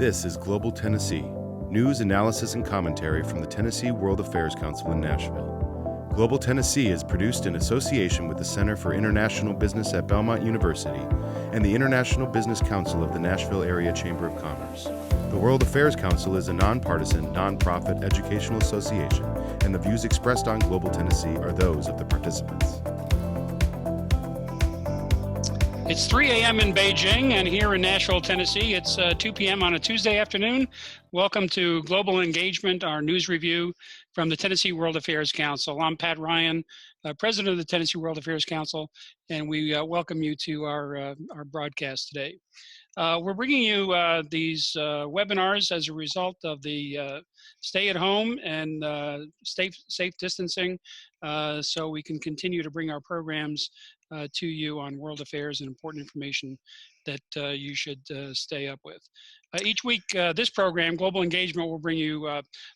This is Global Tennessee, news, analysis, and commentary from the Tennessee World Affairs Council in Nashville. Global Tennessee is produced in association with the Center for International Business at Belmont University and the International Business Council of the Nashville Area Chamber of Commerce. The World Affairs Council is a nonpartisan, nonprofit educational association, and the views expressed on Global Tennessee are those of the participants. It's 3 a.m. in Beijing, and here in Nashville, Tennessee, it's 2 p.m. on a Tuesday afternoon. Welcome to Global Engagement, our news review from the Tennessee World Affairs Council. I'm Pat Ryan, President of the Tennessee World Affairs Council, and we welcome you to our broadcast today. We're bringing you these webinars as a result of the stay at home and safe distancing, so we can continue to bring our programs to you on world affairs and important information that you should stay up with. Each week, this program, Global Engagement, will bring you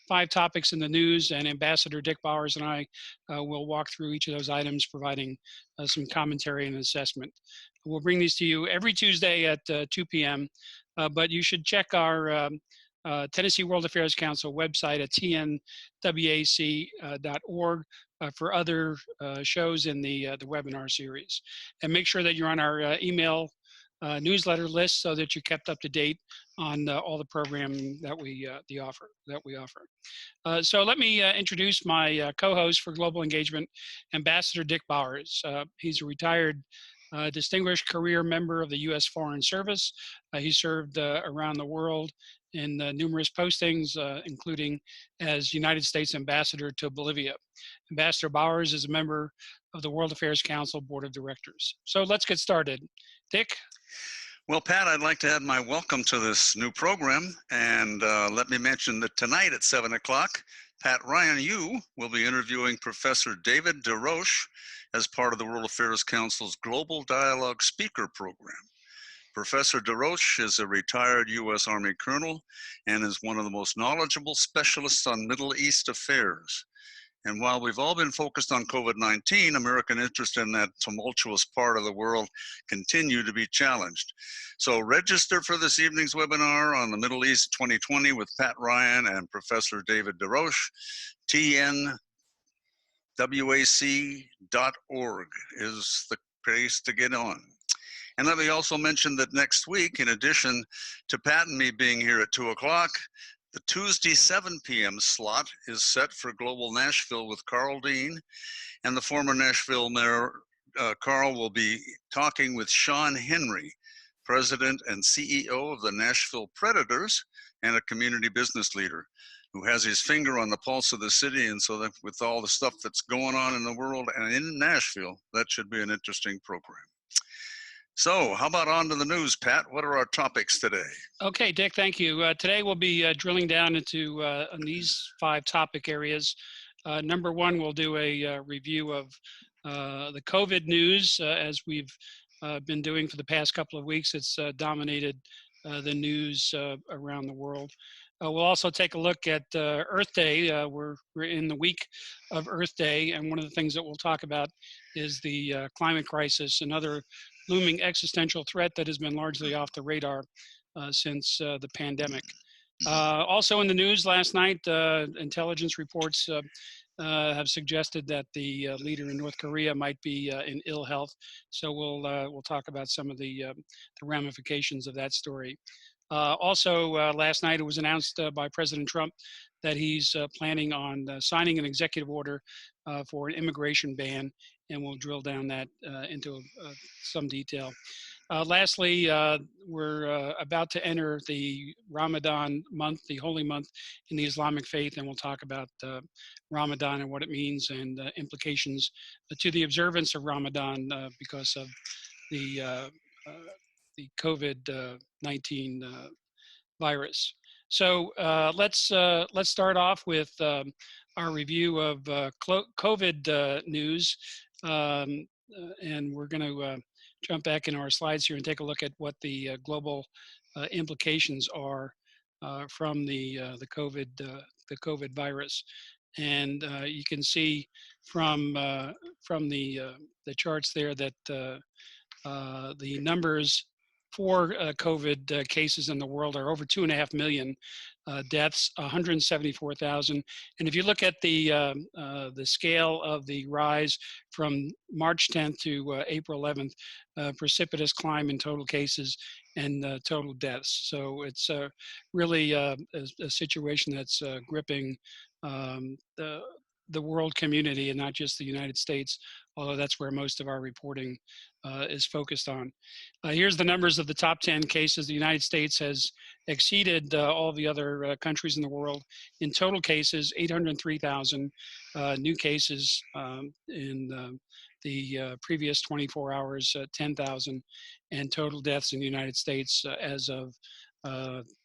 5 topics in the news, and Ambassador Dick Bowers and I will walk through each of those items, providing some commentary and assessment. We'll bring these to you every Tuesday at 2 p.m., but you should check our Tennessee World Affairs Council website at tnwac.org for other shows in the webinar series. And make sure that you're on our email newsletter list so that you're kept up to date on all the programming that we offer. So let me introduce my co-host for Global Engagement, Ambassador Dick Bowers. He's a retired distinguished career member of the U.S. Foreign Service. He served around the world in numerous postings, including as United States Ambassador to Bolivia. Ambassador Bowers is a member of the World Affairs Council Board of Directors. So let's get started. Dick? Well, Pat, I'd like to add my welcome to this new program, and let me mention that tonight at 7 o'clock, Pat Ryan, you will be interviewing Professor David DeRoche as part of the World Affairs Council's Global Dialogue Speaker Program. Professor DeRoche is a retired U.S. Army colonel and is one of the most knowledgeable specialists on Middle East affairs. And while we've all been focused on COVID-19, American interest in that tumultuous part of the world continue to be challenged. So register for this evening's webinar on the Middle East 2020 with Pat Ryan and Professor David DeRoche. tnwac.org is the place to get on. And let me also mention that next week, in addition to Pat and me being here at 2 o'clock, the Tuesday 7 p.m. slot is set for Global Nashville with Carl Dean, and the former Nashville Mayor, Carl, will be talking with Sean Henry, President and CEO of the Nashville Predators and a community business leader who has his finger on the pulse of the city. And so that with all the stuff that's going on in the world and in Nashville, that should be an interesting program. So how about on to the news, Pat? What are our topics today? Okay, Dick, thank you. Today we'll be drilling down into these 5 topic areas. Number 1, we'll do a review of the COVID news as we've been doing for the past couple of weeks. It's dominated the news around the world. We'll also take a look at Earth Day. We're in the week of Earth Day, and one of the things that we'll talk about is the climate crisis, another looming existential threat that has been largely off the radar since the pandemic. Also in the news last night, intelligence reports have suggested that the leader in North Korea might be in ill health. So we'll talk about some of the ramifications of that story. Also, last night it was announced by President Trump that he's planning on signing an executive order for an immigration ban, and we'll drill down that into some detail. Lastly, we're about to enter the Ramadan month, the holy month in the Islamic faith, and we'll talk about Ramadan and what it means and implications to the observance of Ramadan because of the COVID-19 virus. So let's start off with our review of COVID news, and we're going to jump back in our slides here and take a look at what the global implications are from the COVID virus. And you can see from the charts there that the numbers for COVID cases in the world are over 2.5 million deaths, 174,000. And if you look at the scale of the rise from March 10th to April 11th, precipitous climb in total cases and total deaths. So it's really a situation that's gripping the world community and not just the United States, although that's where most of our reporting is focused on. Here's the numbers of the top 10 cases. The United States has exceeded all the other countries in the world. In total cases, 803,000 new cases in the previous 24 hours, 10,000, and total deaths in the United States as of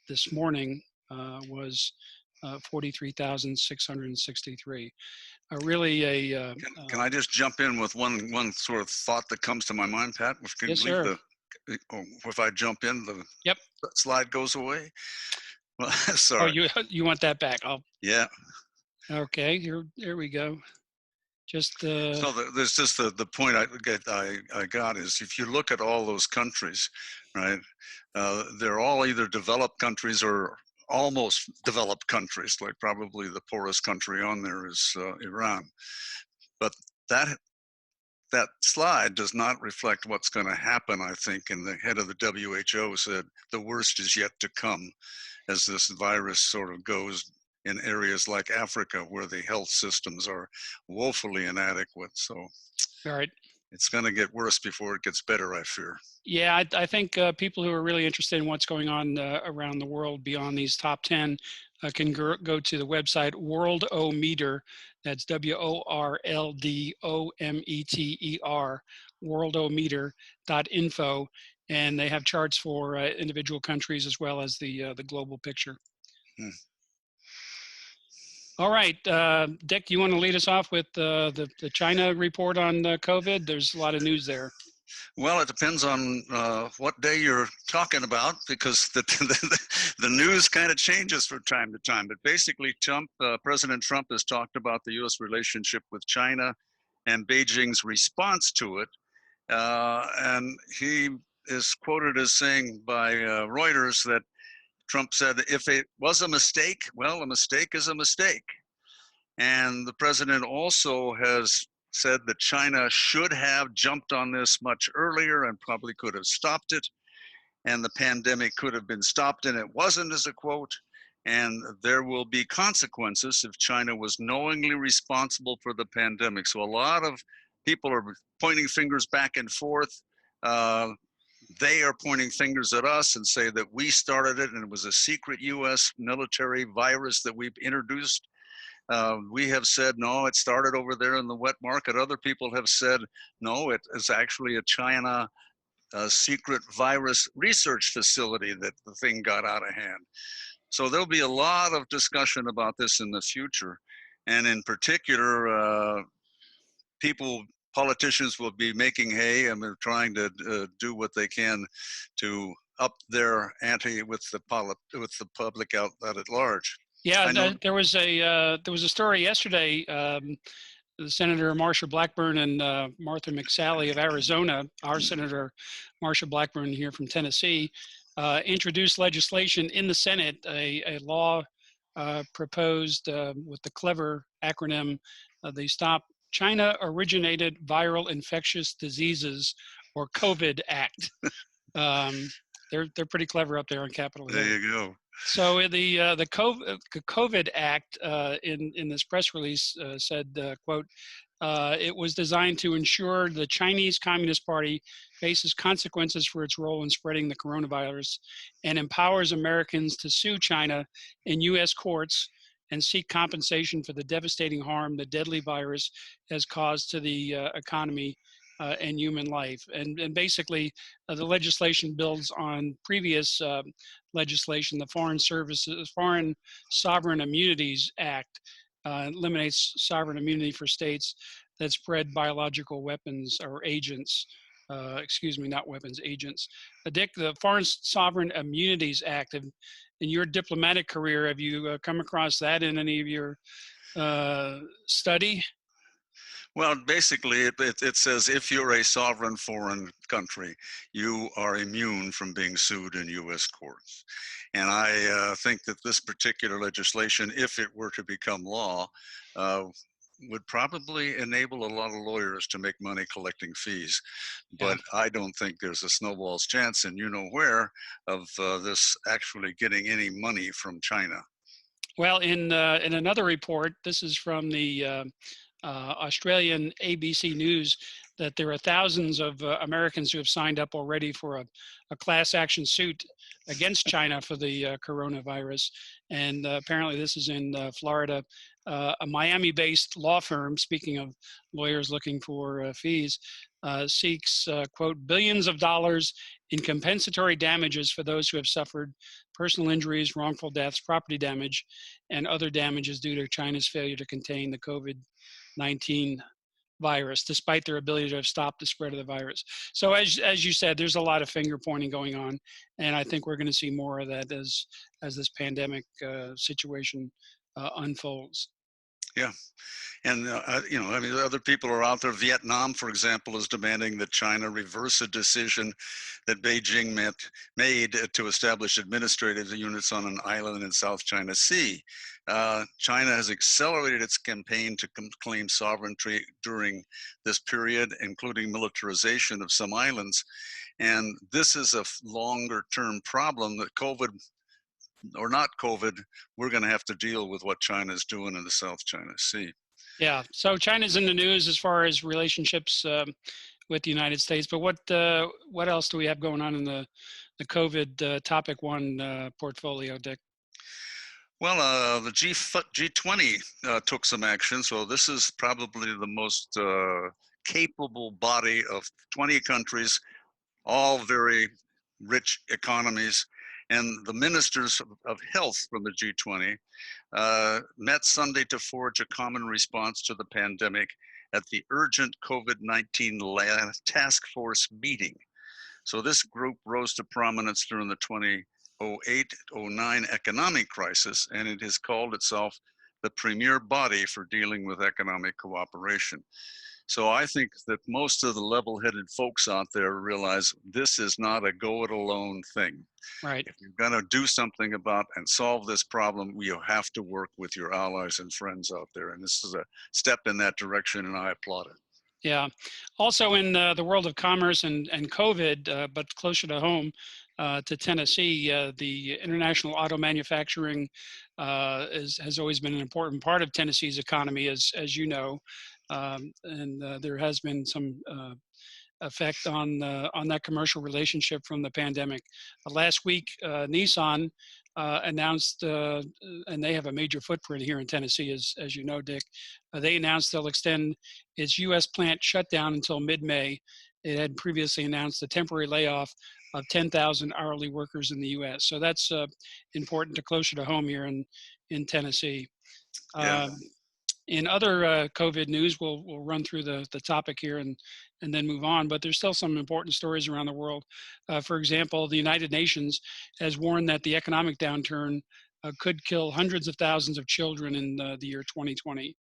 this morning was 43,663. Really a. Can I just jump in with one sort of thought that comes to my mind, Pat? Yes, sir. If I jump in, the Yep. slide goes away. Well, Oh, sorry. you want that back? Yeah. Okay, here we go. Just So there's just the point I got is if you look at all those countries, right? They're all either developed countries or almost developed countries. Like probably the poorest country on there is Iran, but that slide does not reflect what's going to happen. I think, and the head of the WHO said the worst is yet to come, as this virus sort of goes in areas like Africa where the health systems are woefully inadequate. So all right. It's going to get worse before it gets better, I fear. Yeah, I think people who are really interested in what's going on around the world beyond these top 10 can go to the website Worldometer. That's WORLDOMETER, worldometer.info. And they have charts for individual countries as well as the global picture. All right, Dick, you want to lead us off with the China report on COVID? There's a lot of news there. Well, it depends on what day you're talking about, because the news kind of changes from time to time. But basically, President Trump has talked about the U.S. relationship with China and Beijing's response to it. And he is quoted as saying by Reuters that Trump said, if it was a mistake, well, a mistake is a mistake. And the president also has said that China should have jumped on this much earlier and probably could have stopped it. And the pandemic could have been stopped, and it wasn't, as a quote. And there will be consequences if China was knowingly responsible for the pandemic. So a lot of people are pointing fingers back and forth. They are pointing fingers at us and say that we started it and it was a secret US military virus that we've introduced. We have said, no, it started over there in the wet market. Other people have said, no, it is actually a China secret virus research facility that the thing got out of hand. So there'll be a lot of discussion about this in the future. And in particular, politicians will be making hay, and they're trying to do what they can to up their ante with the public out at large. Yeah, there was a story yesterday. Senator Marsha Blackburn and Martha McSally of Arizona, our Senator Marsha Blackburn here from Tennessee, introduced legislation in the Senate, a law proposed with the clever acronym, the Stop China Originated Viral Infectious Diseases, or COVID Act. They're pretty clever up there on Capitol Hill. There you go. So the COVID Act in this press release said, quote, it was designed to ensure the Chinese Communist Party faces consequences for its role in spreading the coronavirus and empowers Americans to sue China in U.S. courts and seek compensation for the devastating harm the deadly virus has caused to the economy and human life. And basically, the legislation builds on previous legislation. The Foreign Sovereign Immunities Act eliminates sovereign immunity for states that spread biological weapons or agents. Not weapons, agents. Dick, the Foreign Sovereign Immunities Act, in your diplomatic career, have you come across that in any of your study? Well, basically, it says if you're a sovereign foreign country, you are immune from being sued in U.S. courts. And I think that this particular legislation, if it were to become law, uh, would probably enable a lot of lawyers to make money collecting fees. Yeah. But I don't think there's a snowball's chance, and you know where, of this actually getting any money from China. Well, in another report, this is from the Australian ABC News, that there are thousands of Americans who have signed up already for a class action suit against China for the coronavirus. And apparently this is in Florida. A Miami-based law firm, speaking of lawyers looking for fees, seeks, quote, billions of dollars in compensatory damages for those who have suffered personal injuries, wrongful deaths, property damage, and other damages due to China's failure to contain the COVID-19 virus, despite their ability to have stopped the spread of the virus. So as you said, there's a lot of finger pointing going on, and I think we're going to see more of that as this pandemic situation unfolds. Yeah. And, I mean, other people are out there. Vietnam, for example, is demanding that China reverse a decision that Beijing made to establish administrative units on an island in South China Sea. China has accelerated its campaign to claim sovereignty during this period, including militarization of some islands. And this is a longer term problem that COVID or not COVID, we're going to have to deal with what China's doing in the South China Sea. Yeah, so China's in the news as far as relationships with the United States, but what else do we have going on in the COVID topic one portfolio, Dick? Well, the G20 took some action, so this is probably the most capable body of 20 countries, all very rich economies. And the ministers of health from the G20 met Sunday to forge a common response to the pandemic at the urgent COVID-19 task force meeting. So this group rose to prominence during the 2008-09 economic crisis, and it has called itself the premier body for dealing with economic cooperation. So I think that most of the level-headed folks out there realize this is not a go-it-alone thing. Right. If you're going to do something about and solve this problem, you have to work with your allies and friends out there. And this is a step in that direction, and I applaud it. Yeah. Also in the world of commerce and COVID, but closer to home, to Tennessee, the international auto manufacturing has always been an important part of Tennessee's economy, as you know. And there has been some effect on that commercial relationship from the pandemic. Last week, Nissan announced, and they have a major footprint here in Tennessee, as you know, Dick. They announced they'll extend its U.S. plant shutdown until mid-May. It had previously announced a temporary layoff of 10,000 hourly workers in the U.S. So that's important to closer to home here in Tennessee. Yeah. In other COVID news, we'll run through the topic here and then move on, but there's still some important stories around the world. For example, the United Nations has warned that the economic downturn could kill hundreds of thousands of children in the year 2020.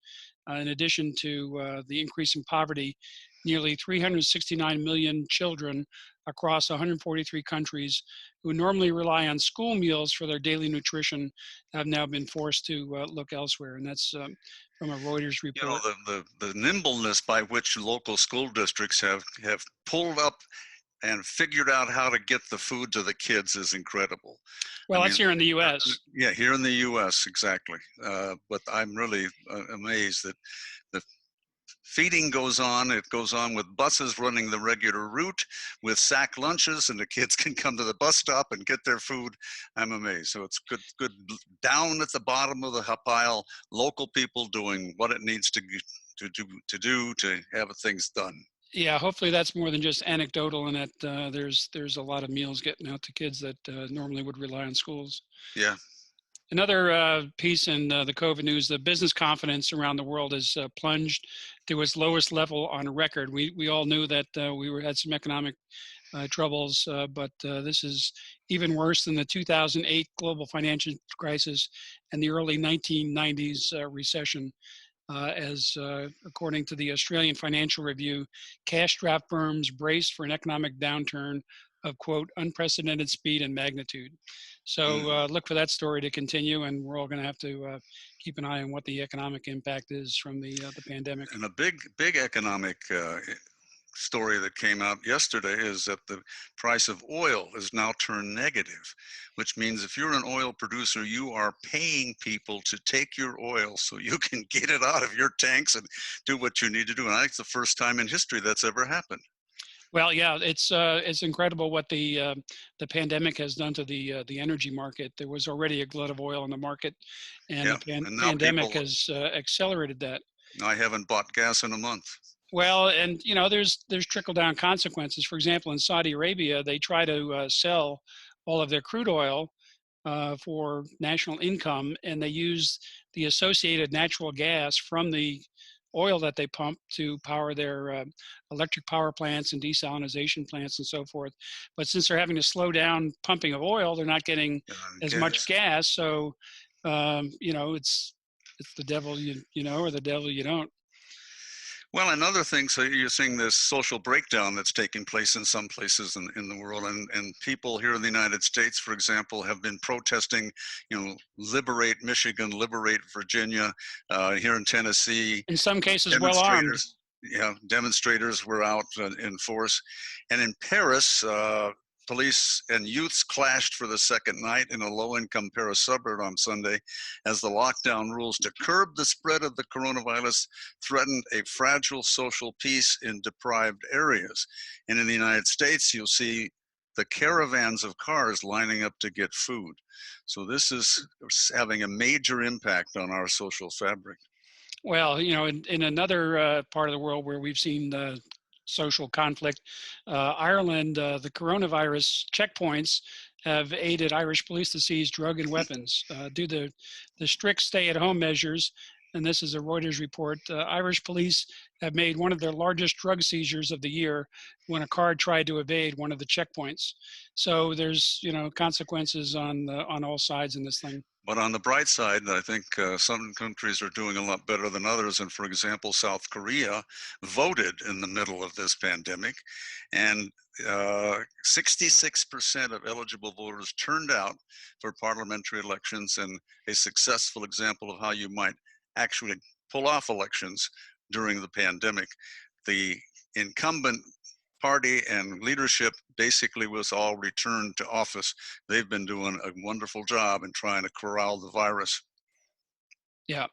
In addition to the increase in poverty, nearly 369 million children across 143 countries who normally rely on school meals for their daily nutrition have now been forced to look elsewhere. And that's from a Reuters report. You know, the nimbleness by which local school districts have pulled up and figured out how to get the food to the kids is incredible. Well, that's here in the U.S. Yeah, here in the U.S., exactly. But I'm really amazed that the feeding goes on. It goes on with buses running the regular route with sack lunches, and the kids can come to the bus stop and get their food. I'm amazed. So it's good down at the bottom of the pile, local people doing what it needs to do to have things done. Yeah, hopefully that's more than just anecdotal, and that there's a lot of meals getting out to kids that normally would rely on schools. Yeah. Another piece in the COVID news: the business confidence around the world has plunged to its lowest level on record. We all knew that we had some economic troubles, but this is even worse than the 2008 global financial crisis and the early 1990s recession. according to the Australian Financial Review, cash-strapped firms braced for an economic downturn of, quote, unprecedented speed and magnitude. So look for that story to continue, and we're all going to have to keep an eye on what the economic impact is from the pandemic. And a big economic story that came out yesterday is that the price of oil is now turned negative, which means if you're an oil producer, you are paying people to take your oil so you can get it out of your tanks and do what you need to do. And I think it's the first time in history that's ever happened. Well, yeah, it's incredible what the pandemic has done to the energy market. There was already a glut of oil in the market, and Yeah, the and now pandemic people, has accelerated that. I haven't bought gas in a month. Well, and you know, there's trickle down consequences. For example, in Saudi Arabia, they try to sell all of their crude oil for national income, and they use the associated natural gas from the oil that they pump to power their electric power plants and desalination plants and so forth. But since they're having to slow down pumping of oil, they're not getting as much gas. So, you know, it's the devil you know, or the devil you don't. Well, another thing, so you're seeing this social breakdown that's taking place in some places in the world, and people here in the United States, for example, have been protesting, you know, liberate Michigan, liberate Virginia, here in Tennessee. In some cases, well armed. Demonstrators were out in force. And in Paris, police and youths clashed for the second night in a low-income Paris suburb on Sunday as the lockdown rules to curb the spread of the coronavirus threatened a fragile social peace in deprived areas. And in the United States, you'll see the caravans of cars lining up to get food. So this is having a major impact on our social fabric. Well, you know, in another part of the world where we've seen social conflict, Ireland, the coronavirus checkpoints have aided Irish police to seize drug and weapons. Due to the strict stay-at-home measures, and this is a Reuters report, Irish police have made one of their largest drug seizures of the year when a car tried to evade one of the checkpoints. So there's, you know, consequences on all sides in this thing. But on the bright side, I think some countries are doing a lot better than others. And for example, South Korea voted in the middle of this pandemic, and 66% of eligible voters turned out for parliamentary elections, and a successful example of how you might actually pull off elections during the pandemic. The incumbent party and leadership basically was all returned to office. They've been doing a wonderful job in trying to corral the virus. Yeah.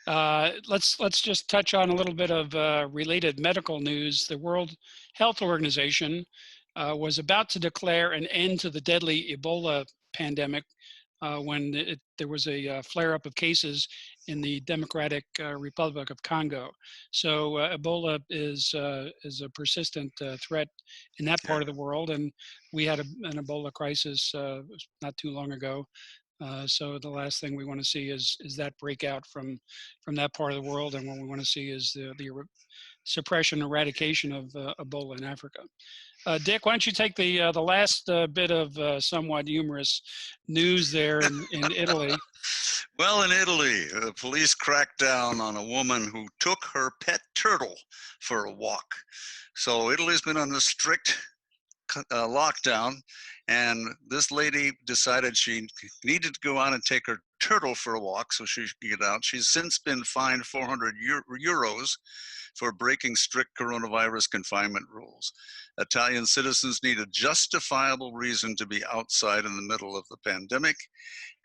Let's just touch on a little bit of related medical news. The World Health Organization was about to declare an end to the deadly Ebola pandemic when there was a flare-up of cases in the Democratic Republic of Congo. So Ebola is a persistent threat in that part of the world, and we had an Ebola crisis not too long ago. So the last thing we want to see is that breakout from that part of the world, and what we want to see is the suppression, eradication of Ebola in Africa. Dick, why don't you take the last bit of somewhat humorous news there in Italy? Well, in Italy, the police cracked down on a woman who took her pet turtle for a walk. So Italy's been on a strict lockdown, and this lady decided she needed to go out and take her turtle for a walk so she could get out. She's since been fined 400 euros for breaking strict coronavirus confinement rules. Italian citizens need a justifiable reason to be outside in the middle of the pandemic,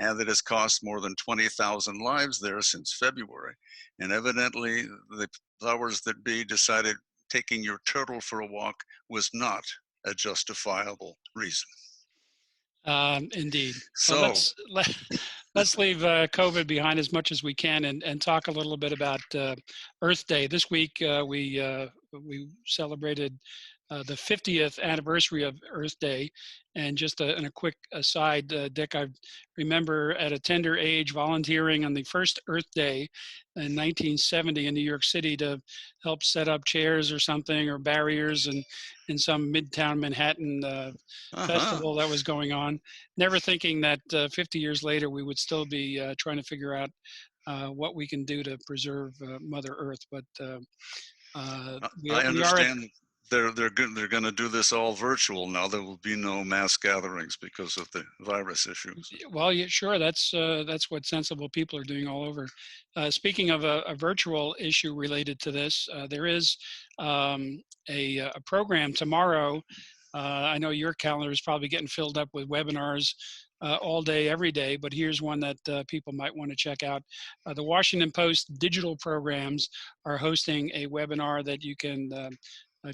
and that has cost more than 20,000 lives there since February. And evidently, the powers that be decided taking your turtle for a walk was not a justifiable reason. Indeed. So well, let's leave COVID behind as much as we can and talk a little bit about Earth Day. This week we celebrated the 50th anniversary of Earth Day. And just in a quick aside, Dick, I remember at a tender age volunteering on the first Earth Day in 1970 in New York City to help set up chairs or something, or barriers in some Midtown Manhattan festival that was going on. Never thinking that 50 years later we would still be trying to figure out what we can do to preserve Mother Earth. But I we are at. understand they're going to do this all virtual now. There will be no mass gatherings because of the virus issues. Well, yeah, sure. That's what sensible people are doing all over. Speaking of a virtual issue related to this, there is a program tomorrow. I know your calendar is probably getting filled up with webinars all day, every day, but here's one that people might want to check out. The Washington Post digital programs are hosting a webinar that you can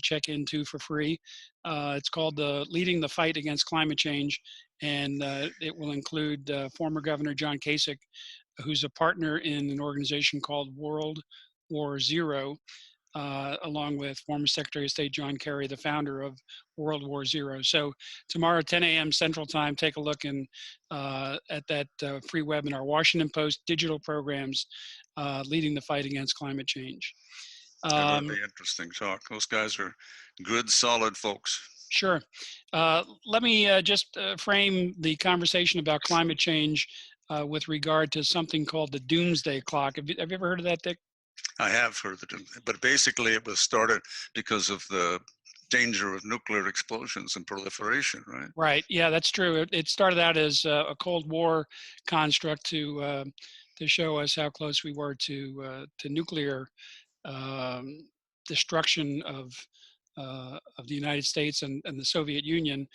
check into for free. It's called Leading the Fight Against Climate Change, and it will include former Governor John Kasich, who's a partner in an organization called World War Zero, along with former Secretary of State John Kerry, the founder of World War Zero. So tomorrow, 10 a.m. Central Time, take a look at that free webinar, Washington Post Digital Programs, Leading the Fight Against Climate Change. Really interesting talk. Those guys are good, solid folks. Sure. Let me just frame the conversation about climate change with regard to something called the doomsday clock. Have you ever heard of that, Dick? I have heard of it, but basically it was started because of the danger of nuclear explosions and proliferation, right? Right. Yeah, that's true. It started out as a Cold War construct to show us how close we were to nuclear destruction of the United States and the Soviet Union.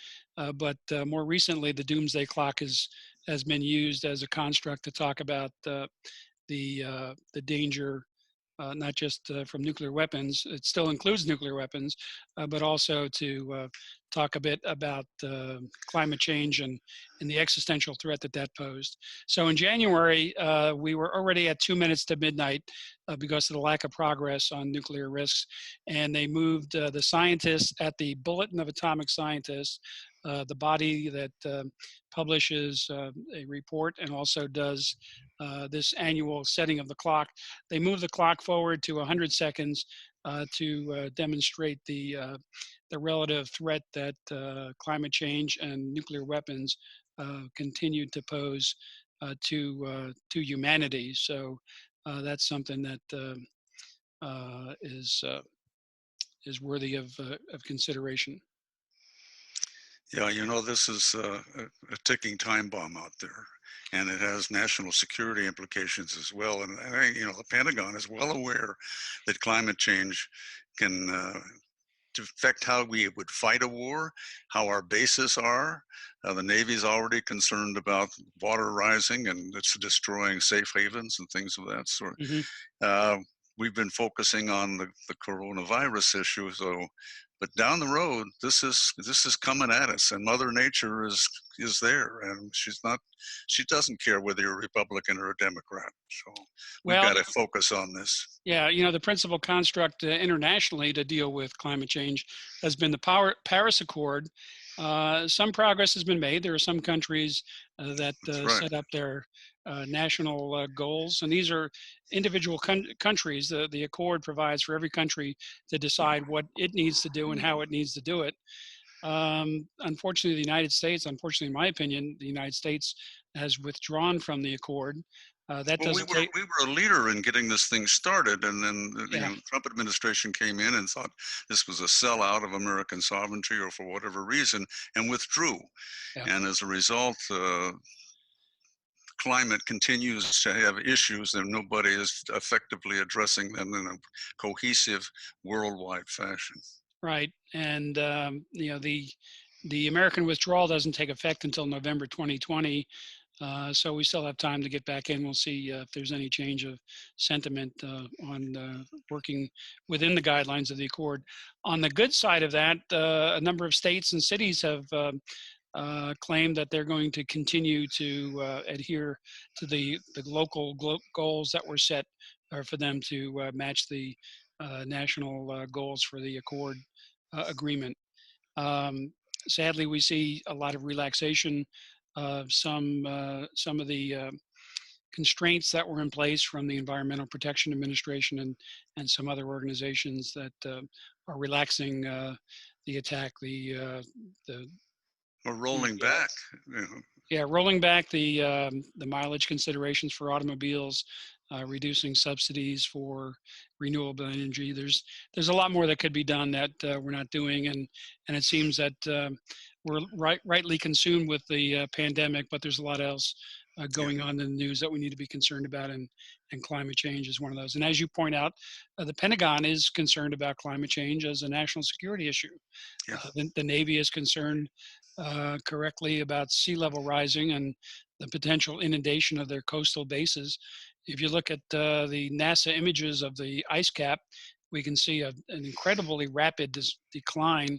But more recently, the doomsday clock has been used as a construct to talk about the danger, not just from nuclear weapons. It still includes nuclear weapons, but also to talk a bit about climate change and the existential threat that posed. So in January, we were already at 2 minutes to midnight because of the lack of progress on nuclear risks. And they moved the scientists at the Bulletin of Atomic Scientists, the body that publishes a report and also does this annual setting of the clock. They moved the clock forward to 100 seconds to demonstrate the relative threat that climate change and nuclear weapons continue to pose to humanity. So that's something that is worthy of consideration. Yeah, you know, this is a ticking time bomb out there, and it has national security implications as well. And you know, the Pentagon is well aware that climate change can affect how we would fight a war, how our bases are. The Navy's already concerned about water rising and it's destroying safe havens and things of that sort. Mm-hmm. We've been focusing on the coronavirus issue, so but down the road, this is coming at us, and Mother Nature is there, and she doesn't care whether you're a Republican or a Democrat. So we've got to focus on this. Yeah, you know, the principal construct internationally to deal with climate change has been the Paris Accord. Some progress has been made. There are some countries that set up their national goals, and these are individual countries. The Accord provides for every country to decide what it needs to do and how it needs to do it. Unfortunately, in my opinion, the United States has withdrawn from the Accord. We were a leader in getting this thing started, and then the Trump administration came in and thought this was a sellout of American sovereignty or for whatever reason, and withdrew. Yeah. And as a result, climate continues to have issues, and nobody is effectively addressing them in a cohesive worldwide fashion. Right, and you know, the American withdrawal doesn't take effect until November 2020. So we still have time to get back in. We'll see if there's any change of sentiment on working within the guidelines of the Accord. On the good side of that, a number of states and cities have claimed that they're going to continue to adhere to the local goals that were set for them to match the national goals for the Accord agreement. Sadly, we see a lot of relaxation of some of the constraints that were in place from the Environmental Protection Administration and some other organizations that are relaxing the attack. Or rolling back. Yeah, rolling back the mileage considerations for automobiles, reducing subsidies for renewable energy. There's a lot more that could be done that we're not doing, and it seems that we're rightly consumed with the pandemic, but there's a lot else going on in the news that we need to be concerned about, and climate change is one of those. And as you point out, the Pentagon is concerned about climate change as a national security issue. Yeah. The Navy is concerned correctly about sea level rising and the potential inundation of their coastal bases. If you look at the NASA images of the ice cap, we can see an incredibly rapid decline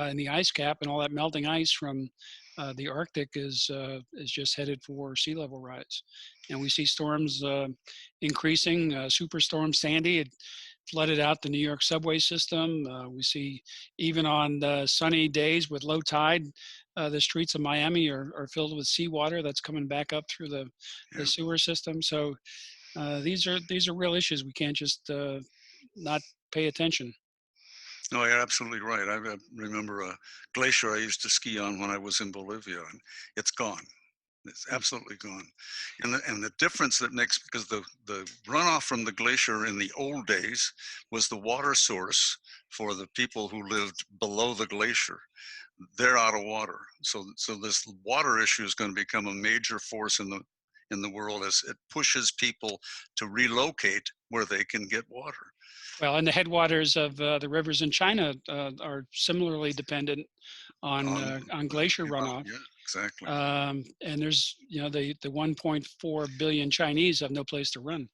in the ice cap, and all that melting ice from the Arctic is just headed for sea level rise. And we see storms increasing. Superstorm Sandy, it flooded out the New York subway system. We see even on sunny days with low tide, the streets of Miami are filled with seawater that's coming back up through the sewer system. So these are real issues. We can't just not pay attention. No, you're absolutely right. I remember a glacier I used to ski on when I was in Bolivia, and it's gone. It's absolutely gone. And the difference that makes, because the runoff from the glacier in the old days was the water source for the people who lived below the glacier. They're out of water. So this water issue is going to become a major force in the world as it pushes people to relocate where they can get water. Well, and the headwaters of the rivers in China are similarly dependent on glacier runoff. Yeah, exactly. And there's, the 1.4 billion Chinese have no place to run.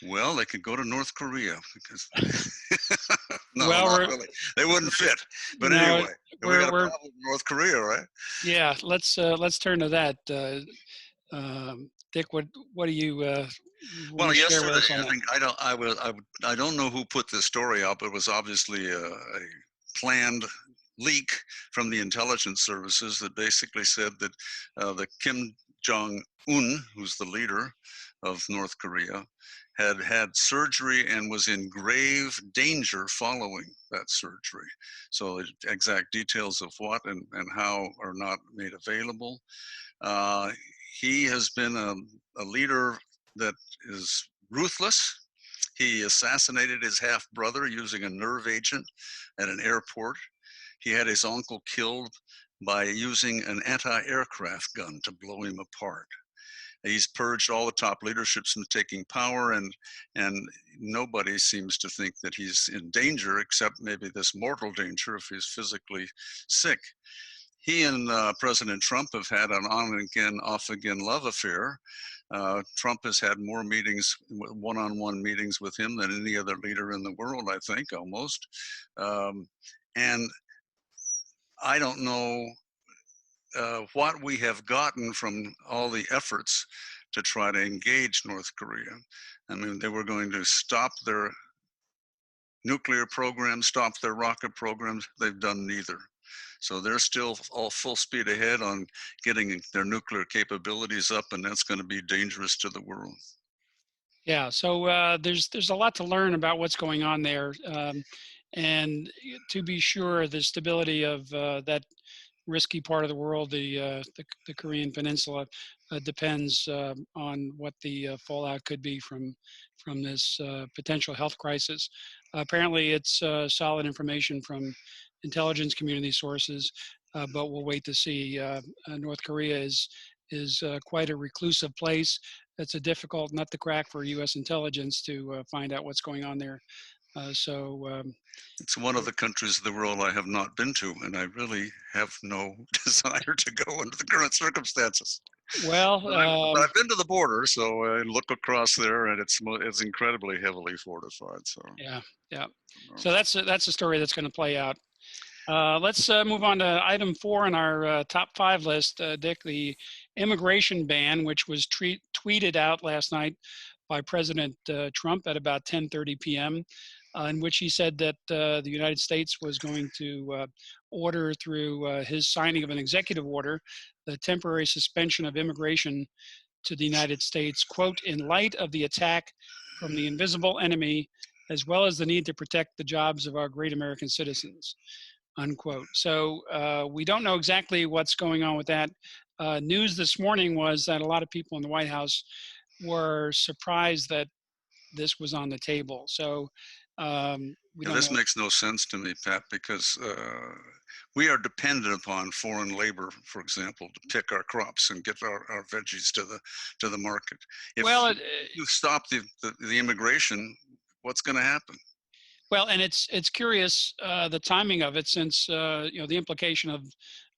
Well, they could go to North Korea because no, well, not really. They wouldn't fit. But no, anyway, we got a problem with North Korea, right? Yeah, let's turn to that. Dick, what do you well, share with us yesterday, on that? I don't know who put this story out, but it was obviously a planned leak from the intelligence services that basically said that the Kim Jong-un, who's the leader of North Korea, had surgery and was in grave danger following that surgery. So the exact details of what and how are not made available. He has been a leader that is ruthless. He assassinated his half-brother using a nerve agent at an airport. He had his uncle killed by using an anti-aircraft gun to blow him apart. He's purged all the top leaderships from taking power, and nobody seems to think that he's in danger, except maybe this mortal danger if he's physically sick. He and President Trump have had an on-again, off-again love affair. Trump has had more meetings, one-on-one meetings with him than any other leader in the world, I think, almost. And I don't know what we have gotten from all the efforts to try to engage North Korea. I mean, they were going to stop their nuclear program, stop their rocket programs. They've done neither. So they're still all full speed ahead on getting their nuclear capabilities up, and that's going to be dangerous to the world. Yeah, so there's a lot to learn about what's going on there, and to be sure, the stability of that risky part of the world, the Korean Peninsula, depends on what the fallout could be from this potential health crisis. Apparently, it's solid information from intelligence community sources, but we'll wait to see. North Korea is quite a reclusive place. It's a difficult nut to crack for U.S. intelligence to find out what's going on there. It's one of the countries of the world I have not been to, and I really have no desire to go under the current circumstances. Well, but I've been to the border, so I look across there, and it's incredibly heavily fortified. So yeah. So that's a story that's going to play out. Let's move on to item 4 on our top 5 list, Dick. The immigration ban, which was tweeted out last night by President Trump at about 10:30 p.m., in which he said that the United States was going to order through his signing of an executive order the temporary suspension of immigration to the United States, quote, in light of the attack from the invisible enemy, as well as the need to protect the jobs of our great American citizens, unquote. So we don't know exactly what's going on with that. News this morning was that a lot of people in the White House were surprised that this was on the table. So we Yeah, don't this know. makes no sense to me, Pat, because we are dependent upon foreign labor, for example, to pick our crops and get our veggies to the market. If Well, you stop the immigration, what's going to happen? well, and it's curious the timing of it, since you know, the implication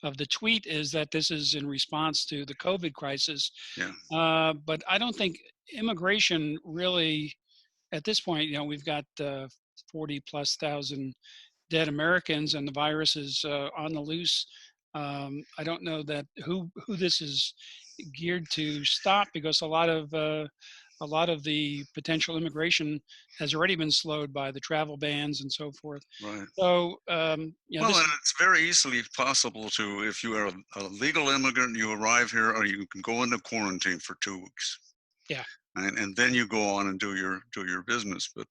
of the tweet is that this is in response to the COVID crisis. Yeah, But I don't think immigration really, at this point, you know, we've got 40 plus thousand dead Americans, and the virus is on the loose. I don't know that who this is geared to stop, because a lot of the potential immigration has already been slowed by the travel bans and so forth. right. So you know, Well, this and it's very easily possible to, if you are a legal immigrant, you arrive here, or you can go into quarantine for 2 weeks. yeah. And then you go on and do your business. But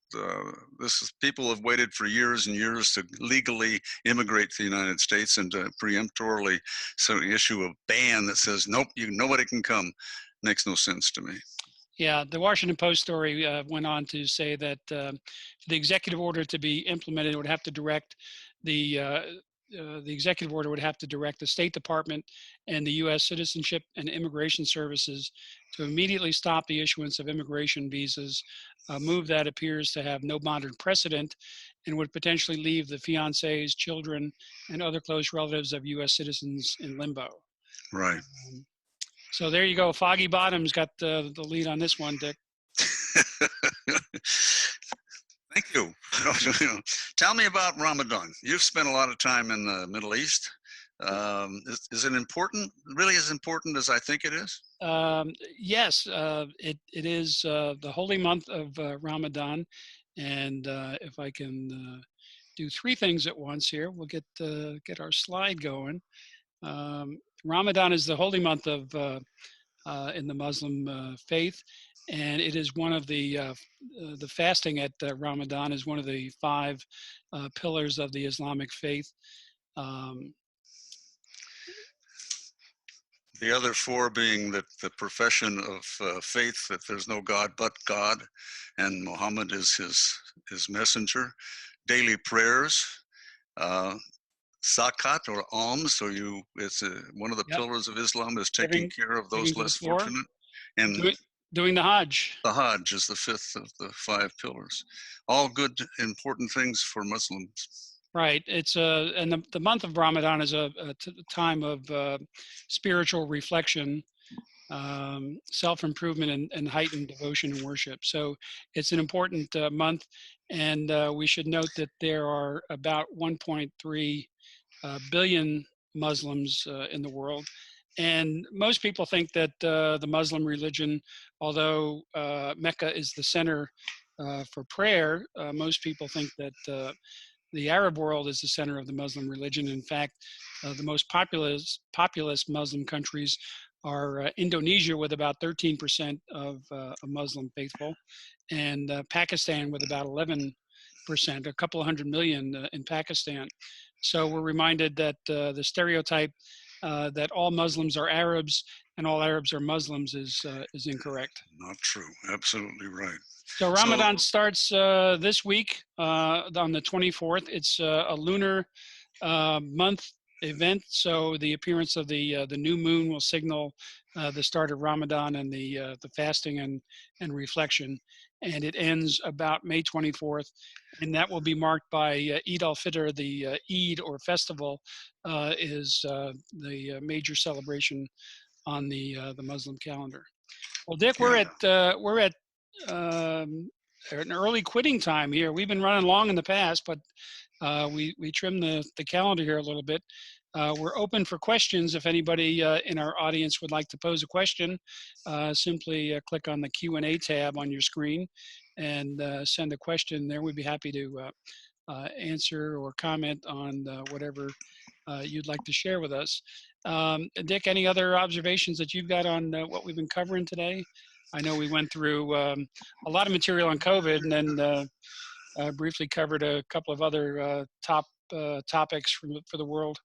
this is, people have waited for years and years to legally immigrate to the United States, and to preemptorily so issue a ban that says nope, nobody can come, makes no sense to me. Yeah, the Washington Post story went on to say that for the executive order to be implemented, it would have to direct the executive order would have to direct the State Department and the U.S. Citizenship and Immigration Services to immediately stop the issuance of immigration visas, a move that appears to have no modern precedent and would potentially leave the fiancés, children, and other close relatives of U.S. citizens in limbo. Right. Um, so there you go. Foggy Bottom's got the lead on this one, Dick. Thank you. Tell me about Ramadan. You've spent a lot of time in the Middle East. Is it important, really as important as I think it is? Yes, it is the holy month of Ramadan. And if I can do three things at once here, we'll get our slide going. Ramadan is the holy month of in the Muslim faith, and it is one of the fasting at Ramadan is one of the five pillars of the Islamic faith. Um, The other four being that the profession of faith, that there's no God but God, and Muhammad is his messenger. Daily prayers, uh, zakat or alms. So it's one of the yep, pillars of Islam is taking giving care of giving those to the less poor, fortunate. And doing the Hajj. the Hajj is the fifth of the five pillars. All good, important things for Muslims. Right. It's and the month of Ramadan is a time of spiritual reflection, self-improvement, and heightened devotion and worship. So it's an important month, and we should note that there are about 1.3 billion Muslims in the world. And most people think that the Muslim religion, although Mecca is the center for prayer, most people think that the Arab world is the center of the Muslim religion. In fact, the most populous Muslim countries are Indonesia, with about 13% of Muslim faithful, and Pakistan with about 11%, a couple of 100 million in Pakistan. So we're reminded that the stereotype that all Muslims are Arabs and all Arabs are Muslims is incorrect. Not true. Absolutely right. So Ramadan starts this week on the 24th. It's a lunar month event, so the appearance of the new moon will signal the start of Ramadan and the fasting and reflection. And it ends about May 24th, and that will be marked by Eid al-Fitr. The Eid, or festival, is the major celebration on the Muslim calendar. Well, Dick, Yeah. we're at an early quitting time here. We've been running long in the past, but we trimmed the calendar here a little bit. We're open for questions. If anybody in our audience would like to pose a question, simply click on the Q&A tab on your screen and send a question there. We'd be happy to answer or comment on whatever you'd like to share with us. Dick, any other observations that you've got on what we've been covering today? I know we went through a lot of material on COVID, and then briefly covered a couple of other top topics for the world.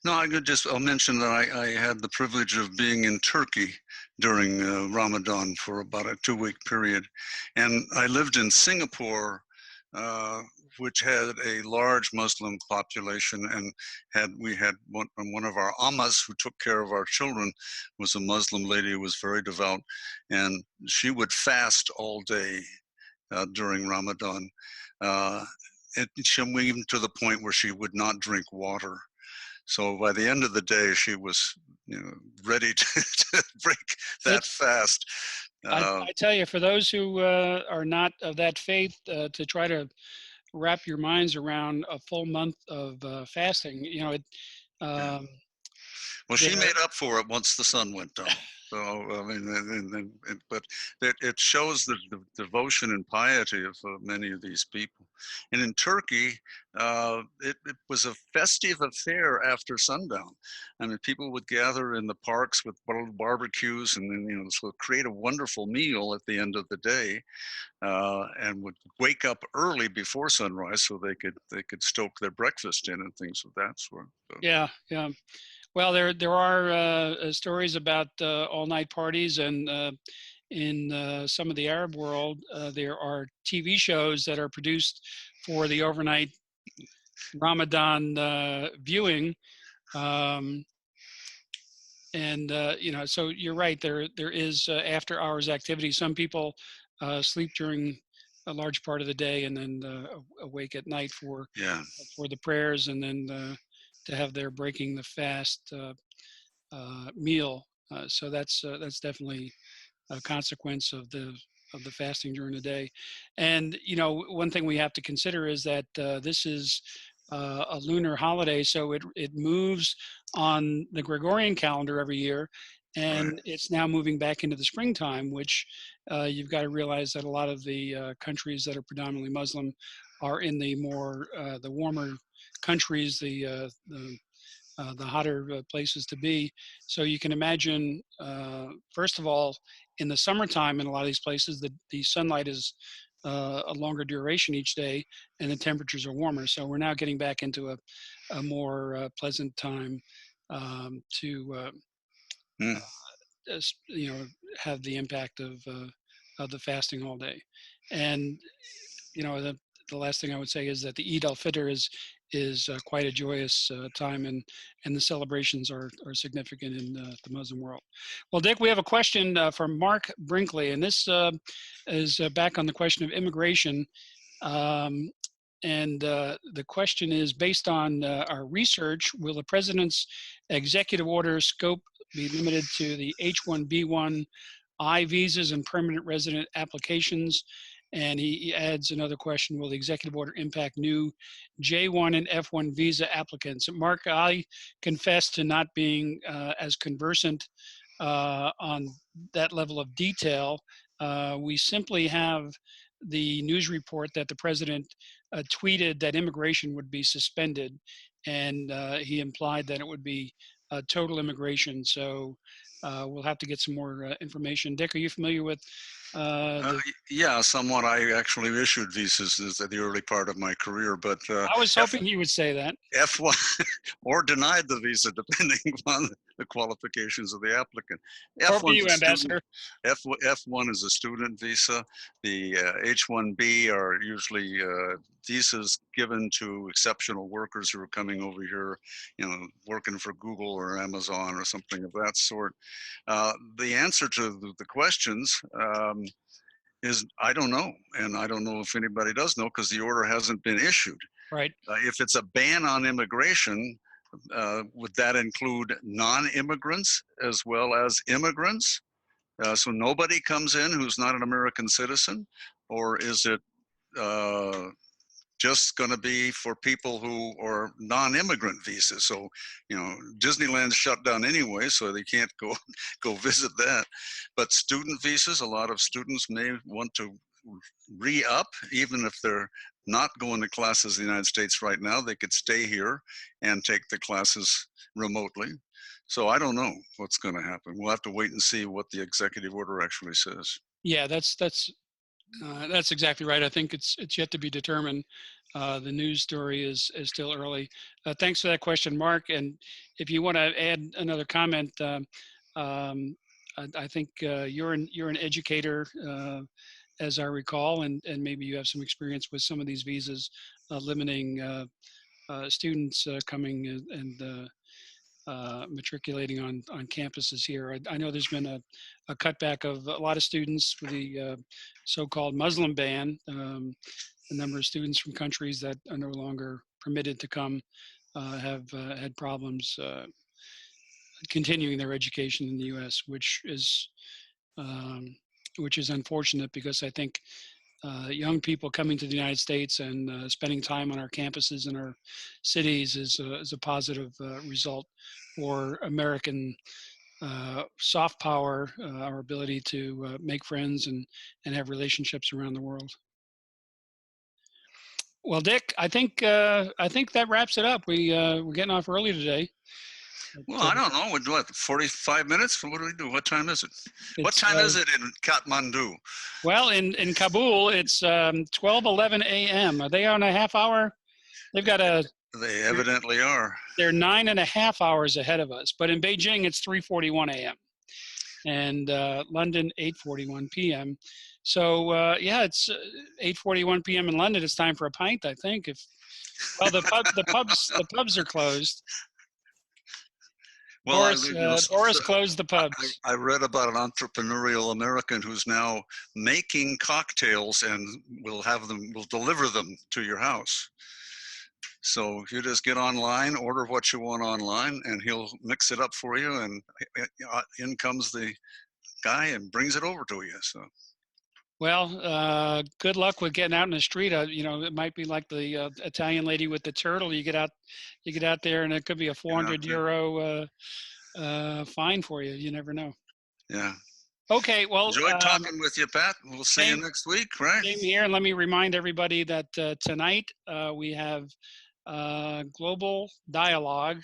No, I'll mention that I had the privilege of being in Turkey during Ramadan for about a 2-week period. And I lived in Singapore, uh, which had a large Muslim population, and we had one of our ammas who took care of our children was a Muslim lady who was very devout, and she would fast all day during Ramadan. Even to the point where she would not drink water. So by the end of the day, she was, ready to break that It's, fast. I tell you, for those who are not of that faith, to try to wrap your minds around a full month of fasting, Yeah. um, Well, she there, made up for it once the sun went down. So I mean, but it shows the devotion and piety of many of these people. And in Turkey, it was a festive affair after sundown. I mean, people would gather in the parks with barbecues, and then so create a wonderful meal at the end of the day, and would wake up early before sunrise so they could stoke their breakfast in and things of that sort. So, yeah, yeah. Well, there are stories about all-night parties, and in some of the Arab world, there are TV shows that are produced for the overnight Ramadan viewing. Um, and so you're right. There is after hours activity. Some people sleep during a large part of the day and then awake at night yeah. for the prayers, and then to have their breaking the fast meal. So that's definitely a consequence of the fasting during the day. And one thing we have to consider is that this is a lunar holiday, so it moves on the Gregorian calendar every year, Right. and it's now moving back into the springtime, which you've got to realize that a lot of the countries that are predominantly Muslim are in the the warmer countries, the hotter places to be. So you can imagine, first of all, in the summertime in a lot of these places, the sunlight is a longer duration each day, and the temperatures are warmer. So we're now getting back into a more pleasant time to Mm. have the impact of the fasting all day. And the last thing I would say is that the Eid al-Fitr is quite a joyous time, and the celebrations are significant in the Muslim world. Well, Dick, we have a question from Mark Brinkley, and this is back on the question of immigration. Um, and the question is, based on our research, will the president's executive order scope be limited to the H-1B1 I visas and permanent resident applications? And he adds another question: will the executive order impact new J1 and F1 visa applicants? Mark, I confess to not being as conversant on that level of detail. We simply have the news report that the president tweeted that immigration would be suspended, and he implied that it would be total immigration. So we'll have to get some more information. Dick, are you familiar with the Yeah, somewhat. I actually issued visas at the early part of my career, but I was hoping you would say that. F1 or denied the visa depending upon the qualifications of the applicant. Or for F1's you, a student. Ambassador. F1 is a student visa. The H1B are usually visas given to exceptional workers who are coming over here, working for Google or Amazon or something of that sort. The answer to the questions is I don't know, and I don't know if anybody does know because the order hasn't been issued. Right. If it's a ban on immigration, would that include non-immigrants as well as immigrants? So nobody comes in who's not an American citizen, or is it just going to be for people who are non-immigrant visas? So, Disneyland's shut down anyway, so they can't go visit that. But student visas, a lot of students may want to re-up, even if they're not going to classes in the United States right now. They could stay here and take the classes remotely. So I don't know what's going to happen. We'll have to wait and see what the executive order actually says. Yeah, that's exactly right. I think it's yet to be determined. the news story is still early. Thanks for that question, Mark. And if you want to add another comment, um, I think you're an educator, as I recall, and maybe you have some experience with some of these visas limiting students coming and matriculating on campuses here. I know there's been a cutback of a lot of students with the so-called Muslim ban. A number of students from countries that are no longer permitted to come have had problems continuing their education in the U.S., um, which is unfortunate because I think young people coming to the United States and spending time on our campuses and our cities is a positive result for American soft power, our ability to make friends and have relationships around the world. Well, Dick, I think that wraps it up. We're getting off early today. Well, I don't know. We're what, 45 minutes? What do we do? What time is it? What time is it in Kathmandu? Well, in Kabul, it's 12:11 a.m. Are they on a half hour? They've got a. They evidently are. They're 9.5 hours ahead of us. But in Beijing, it's 3:41 a.m. and London 8:41 p.m. So yeah, it's 8:41 p.m. in London. It's time for a pint, I think. Well, the pubs are closed. Well, Boris closed the pubs. I read about an entrepreneurial American who's now making cocktails and will deliver them to your house. So you just get online, order what you want online, and he'll mix it up for you, and in comes the guy and brings it over to you. So. Well, good luck with getting out in the street. It might be like the Italian lady with the turtle. You get out there, and it could be a 400 euro fine for you. You never know. Yeah. Okay. Well, enjoyed talking with you, Pat. We'll see you next week, right? Same here. And let me remind everybody that tonight we have Global Dialogue,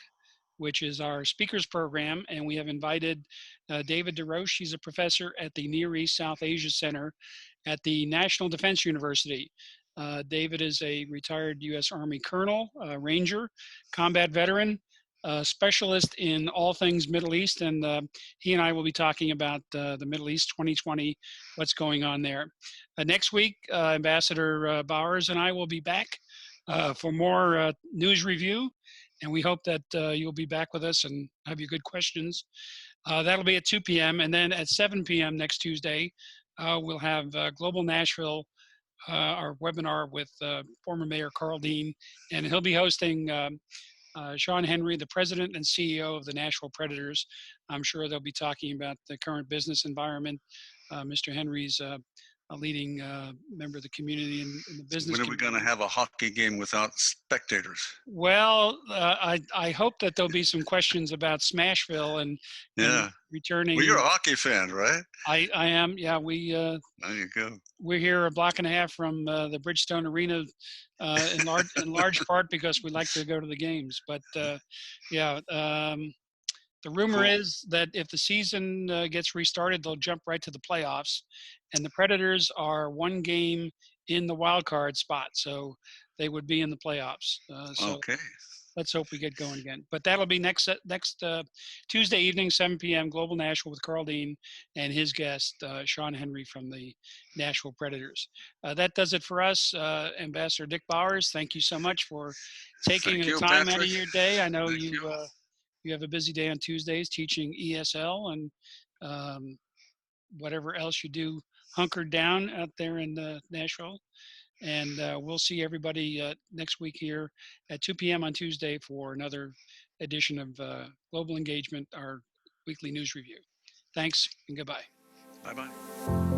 which is our speakers program, and we have invited David DeRoche. He's a professor at the Near East South Asia Center at the National Defense University. David is a retired U.S. Army colonel, ranger, combat veteran, specialist in all things Middle East, and he and I will be talking about the Middle East 2020, what's going on there. Next week, Ambassador Bowers and I will be back for more news review, and we hope that you'll be back with us and have your good questions. That'll be at 2 p.m. And then at 7 p.m. next Tuesday, we'll have Global Nashville, our webinar with former Mayor Carl Dean, and he'll be hosting Sean Henry, the president and CEO of the Nashville Predators. I'm sure they'll be talking about the current business environment. Mr. Henry's a leading member of the community and the business. When are we going to have a hockey game without spectators? Well, I hope that there'll be some questions about Smashville and returning. Well, you're a hockey fan, right? I am. Yeah, there you go. We're here a block and a half from the Bridgestone Arena, in large part because we like to go to the games. But the rumor is that if the season gets restarted, they'll jump right to the playoffs, and the Predators are one game in the wild card spot, so they would be in the playoffs. Okay. Let's hope we get going again. But that'll be next Tuesday evening, 7 p.m., Global Nashville with Carl Dean and his guest, Sean Henry from the Nashville Predators. That does it for us. Ambassador Dick Bowers, thank you so much for taking the time out of your day. I know you have a busy day on Tuesdays teaching ESL and whatever else you do hunkered down out there in Nashville. And we'll see everybody next week here at 2 p.m. on Tuesday for another edition of Global Engagement, our weekly news review. Thanks and goodbye. Bye-bye.